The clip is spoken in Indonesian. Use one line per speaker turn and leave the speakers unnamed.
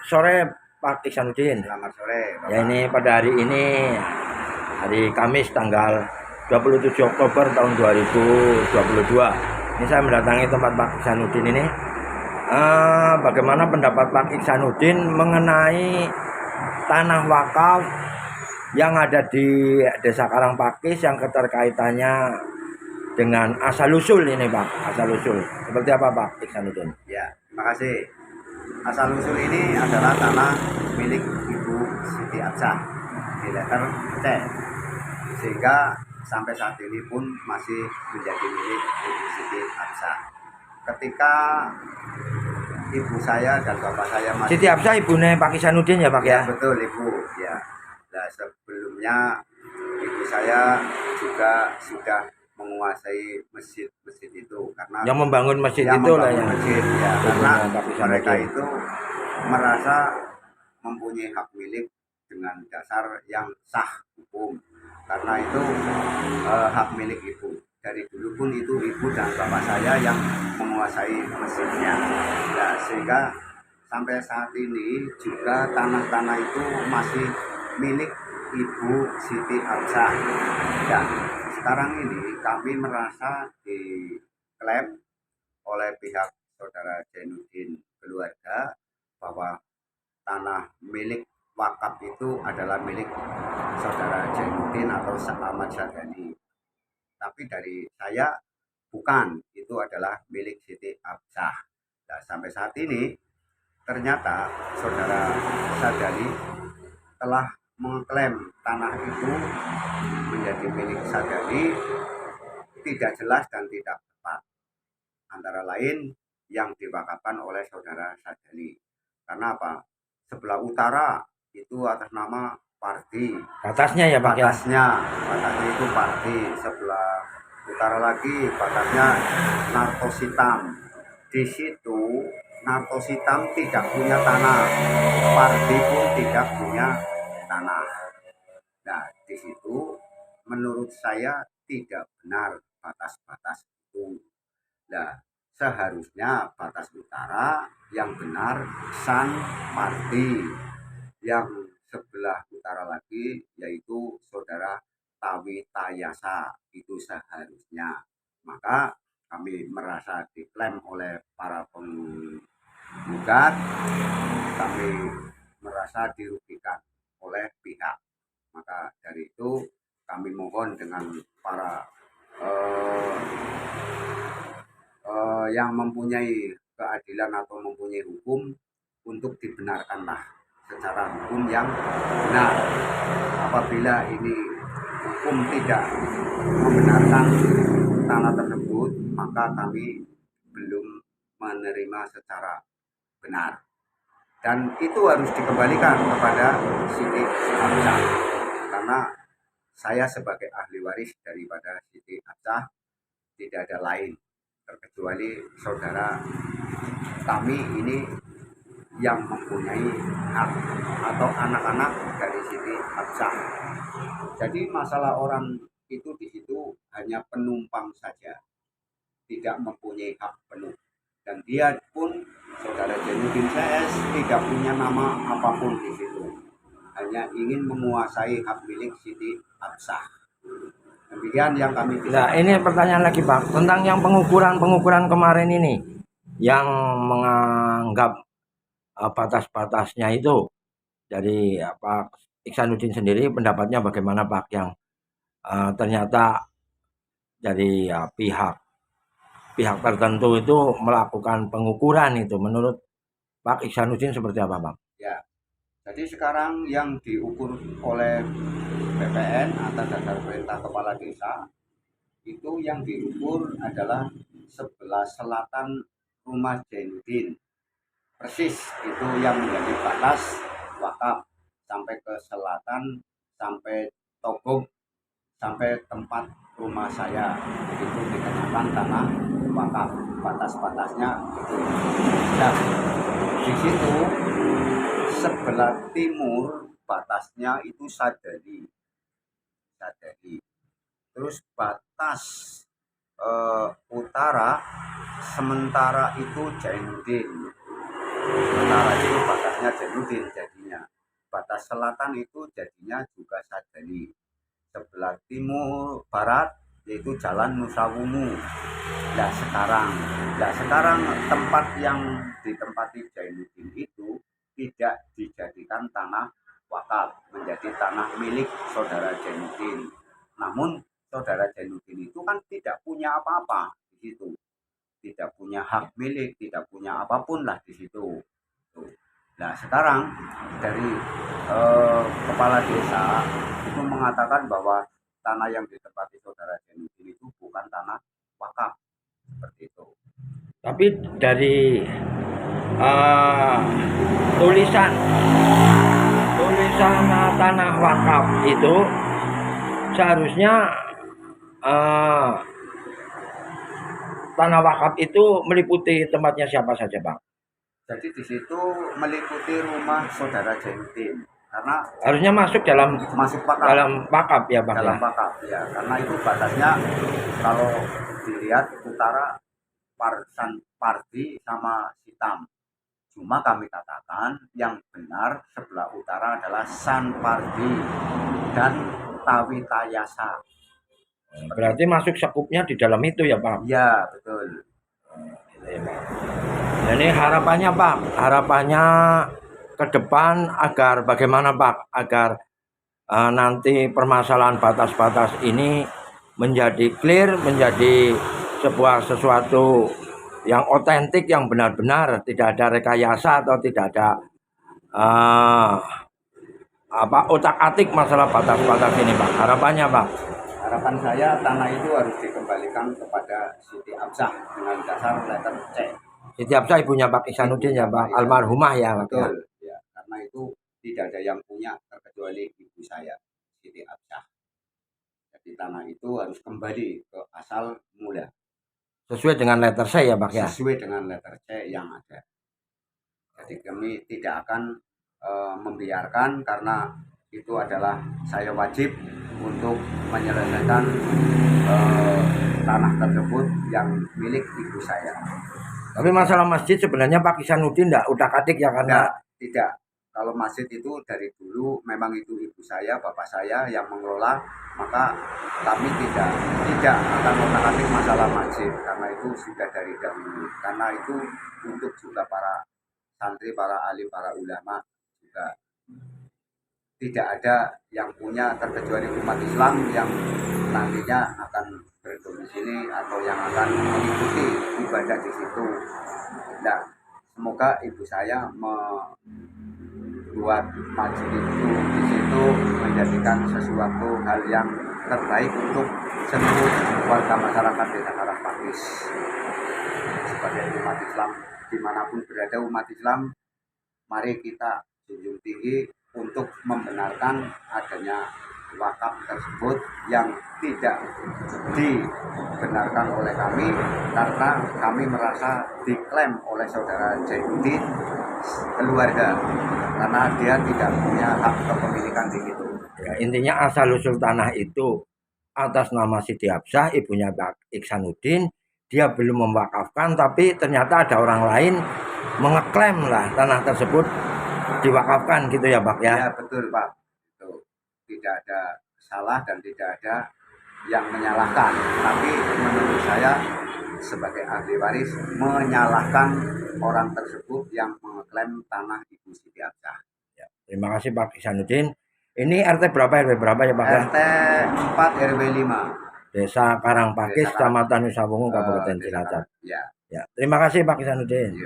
sore Pak Iksanuddin.
Selamat sore, Bapak.
Ya, ini pada hari ini hari Kamis tanggal 27 Oktober tahun 2022. Ini saya mendatangi tempat Pak Iksanuddin ini. Bagaimana pendapat Pak Iksanuddin mengenai tanah wakaf yang ada di Desa Karangpakis yang keterkaitannya dengan asal-usul ini, Pak. Asal-usul. Seperti apa, Pak Iksanuddin?
Ya, terima kasih. Asal-usul ini adalah tanah milik Ibu Siti Absah di letter C, sehingga sampai saat ini pun masih menjadi milik Ibu Siti Absah. Ketika ibu saya dan bapak saya masih...
Siti Absah ibunya Pak Iksanuddin ya, Pak ya?
Betul, Ibu. Ya. Nah, sebelumnya ibu saya juga sudah menguasai masjid itu karena
yang membangun masjid itu lah ya.
Masjid, ya, karena mereka itu merasa mempunyai hak milik dengan dasar yang sah hukum, karena itu hak milik ibu. Dari dulu pun itu ibu dan bapak saya yang menguasai masjidnya. Nah, sehingga sampai saat ini juga tanah-tanah itu masih milik Ibu Siti Absah. Dan sekarang ini kami merasa diklaim oleh pihak saudara Jainuddin keluarga bahwa tanah milik wakaf itu adalah milik saudara Jainuddin atau Ahmad Syadani. Tapi dari saya bukan, itu adalah milik Siti Absah. Nah, sampai saat ini ternyata saudara Syadani telah mengklaim tanah itu menjadi milik Syadani tidak jelas dan tidak tepat. Antara lain yang diwakafkan oleh saudara Syadani. Karena apa? Sebelah utara itu atas nama Parti.
Batasnya ya, Pak?
Batasnya itu Parti. Sebelah utara lagi batasnya Nartositam. Di situ Nartositam tidak punya tanah, Parti pun tidak punya tanah. Nah, di situ menurut saya tidak benar batas-batas itu. Nah, seharusnya batas utara yang benar San Parti, yang sebelah utara lagi yaitu saudara Tawi Tayasa, itu seharusnya. Maka kami merasa diklaim oleh para penggugat, kami merasa dirugikan oleh pihak. Maka dari itu kami mohon dengan para yang mempunyai keadilan atau mempunyai hukum untuk dibenarkanlah secara hukum yang benar. Apabila ini hukum tidak membenarkan tanah tersebut, maka kami belum menerima secara benar, dan itu harus dikembalikan kepada Siti Absah, karena saya sebagai ahli waris daripada Siti Absah tidak ada lain terkecuali saudara kami ini yang mempunyai hak, atau anak-anak dari Siti Absah. Jadi masalah orang itu di situ hanya penumpang saja, tidak mempunyai hak penuh. Dan dia pun saudara Jainuddin CS tidak punya nama apapun di situ, hanya ingin menguasai hak milik Siti Absah. Demikian yang kami bisa.
Nah, ini pertanyaan lagi, Pak, tentang yang pengukuran kemarin ini, yang menganggap batas-batasnya itu dari Pak Iksanuddin sendiri, pendapatnya bagaimana, Pak, yang ternyata dari pihak tertentu itu melakukan pengukuran itu, menurut Pak Iksanuddin seperti apa, Pak?
Ya, jadi sekarang yang diukur oleh BPN atas dasar perintah kepala desa itu, yang diukur adalah sebelah selatan rumah Jainuddin, persis itu yang menjadi batas wakaf, sampai ke selatan, sampai Togog, sampai tempat rumah saya, itu dikenakan tanah wakaf, batas-batasnya itu. Nah, di situ sebelah timur batasnya itu Sadari. Terus batas utara sementara itu Jainuddin. Utara itu batasnya Jainuddin. Zainuddin jadinya. Batas selatan itu jadinya juga Sadali. Sebelah timur barat yaitu Jalan Nusawungu. Nah sekarang tempat yang ditempati Zainuddin itu tidak dijadikan tanah wakaf, menjadi tanah milik saudara Zainuddin. Namun saudara Zainuddin itu kan tidak punya apa-apa di situ, tidak punya hak milik, tidak punya apapun lah di situ. Tuh. Nah sekarang dari kepala desa itu mengatakan bahwa tanah yang ditempati saudara Zainuddin itu bukan tanah wakaf seperti itu.
Tapi dari tulisan tanah wakaf itu seharusnya tanah wakaf itu meliputi tempatnya siapa saja, Bang?
Jadi di situ meliputi rumah saudara Zainuddin karena
Harusnya masuk dalam wakaf ya, Bang.
dalam wakaf ya, karena itu batasnya kalau dilihat utara Pardi sama Sitam. Cuma kami katakan yang benar sebelah utara adalah San Pardi dan Tawitayasa.
Berarti masuk sekupnya di dalam itu ya, Pak?
Ya betul.
Jadi harapannya, Pak, ke depan agar bagaimana, Pak, agar nanti permasalahan batas-batas ini menjadi clear, menjadi sesuatu yang otentik, yang benar-benar tidak ada rekayasa atau tidak ada otak-atik masalah batas-batas ini, Pak. Harapannya, Pak.
Harapan saya tanah itu harus dikembalikan kepada Siti Absah dengan dasar letter C.
Siti Absah ibunya Pak Ihsanuddin ya, Pak, almarhumah ya, Pak.
Betul. Ya, karena itu tidak ada yang punya terkecuali ibu saya, Siti Absah. Jadi tanah itu harus kembali ke asal mula.
Sesuai dengan letter C ya, Pak ya.
Sesuai dengan letter C yang ada. Jadi kami tidak akan membiarkan, karena itu adalah saya wajib untuk menyelesaikan tanah tersebut yang milik ibu saya.
Tapi masalah masjid sebenarnya Pak Ihsanuddin tidak utak-atik ya, karena
tidak. Kalau masjid itu dari dulu memang itu ibu saya, bapak saya yang mengelola, maka kami tidak akan utak-atik masalah masjid, karena itu sudah dari dahulu. Karena itu untuk juga para santri, para alim, para ulama juga tidak ada yang punya terkecuali umat Islam yang nantinya akan berdomisili atau yang akan mengikuti ibadah di situ. Nah, semoga ibu saya membuat masjid itu di situ menjadikan sesuatu hal yang terbaik untuk seluruh warga masyarakat Desa Karangpakis. Sebagai umat Islam, dimanapun berada umat Islam, mari kita junjung tinggi untuk membenarkan adanya wakaf tersebut yang tidak dibenarkan oleh kami, karena kami merasa diklaim oleh saudara Zainuddin keluarga, karena dia tidak punya hak kepemilikan di situ.
Ya, intinya asal usul tanah itu atas nama Siti Absah, ibunya Pak Ihsanuddin. Dia belum mewakafkan, tapi ternyata ada orang lain mengeklaim lah tanah tersebut diwakafkan gitu ya, Pak ya.
Ya betul, Pak. Itu tidak ada salah dan tidak ada yang menyalahkan, tapi menurut saya sebagai ahli waris menyalahkan orang tersebut yang mengeklaim tanah ibu Siti Absah.
Ya, terima kasih Pak Ihsanuddin. Ini RT berapa, RW berapa ya, Pak ya?
RT 4 RW 5.
Desa Karangpakis, Kecamatan Nusawungu, Kabupaten Cilacap.
Ya.
Ya, terima kasih Pak Ihsanuddin.